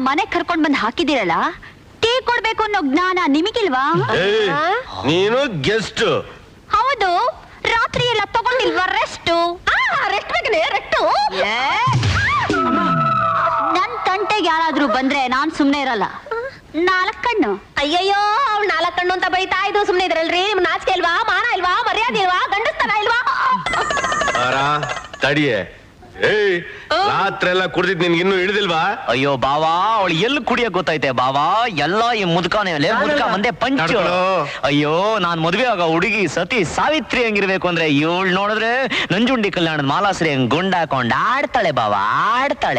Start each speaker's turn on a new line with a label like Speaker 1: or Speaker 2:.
Speaker 1: ಮನೆ ಕರ್ಕೊಂಡ್ ಬಂದ್ ಹಾಕಿದಿರಲ್ಲ, ಟೀ ಕೊಡ್ಬೇಕು ಅನ್ನೋ ಜ್ಞಾನ ನಿಮಗಿಲ್ವಾ?
Speaker 2: ನೀನು ಗೆಸ್ಟ್.
Speaker 1: ಹೌದು, ರಾತ್ರಿ ಎಲ್ಲ ತಗೊಂಡಿಲ್ವಾ ರೆಸ್ಟ್? ರೆಸ್ಟ್ ಬೇಕನೆ ರೆಸ್ಟು. ನನ್ ತಂಟೆಗೆ ಯಾರಾದ್ರೂ ಬಂದ್ರೆ ನಾನ್ ಸುಮ್ನೆ ಇರಲ್ಲ. 4 ಕಣ್ಣು.
Speaker 3: ಅಯ್ಯಯ್ಯೋ, ಅವ್ಳು 4 ಕಣ್ಣು ಅಂತ ಬೈತಾ ಇದು ಸುಮ್ನೆ ಇದ್ರಲ್ರಿ. ನಿಮ್ ನಾಚಿಕೆ ಇಲ್ವಾ, ಮಾನ ಇಲ್ವಾ, ಮರ್ಯಾದೆ ಇಲ್ವಾ, ಗಂಡಸ್ತನ ಇಲ್ವಾ?
Speaker 2: ತಡಿಯೇ. ರಾತ್ರಿ ಎಲ್ಲ ಕುಡ್ದಿದ್ ನಿನ್ಗೆ ಇನ್ನೂ ಹಿಡಿದಿಲ್ವಾ?
Speaker 4: ಅಯ್ಯೋ ಬಾವಾ, ಅವಳು ಎಲ್ಲಿ ಕುಡಿಯಕ್ ಗೊತ್ತೈತೆ ಬಾವಾ, ಎಲ್ಲ ಈ ಮುದ್ಕಾನೆ ಮುದ್ಕ ಮಂದೆ ಪಂಚು. ಅಯ್ಯೋ, ನಾನ್ ಮದ್ವೆ ಆಗ ಹುಡುಗಿ ಸತಿ ಸಾವಿತ್ರಿ ಹಂಗಿರ್ಬೇಕು ಅಂದ್ರೆ ಇವಳು ನೋಡಿದ್ರೆ ನಂಜುಂಡಿ ಕಲ್ಯಾಣದ ಮಾಲಾಶ್ರೀ ಹಂಗ್ ಗುಂಡಾಕೊಂಡ್ ಆಡ್ತಾಳೆ ಬಾವಾ, ಆಡ್ತಾಳೆ.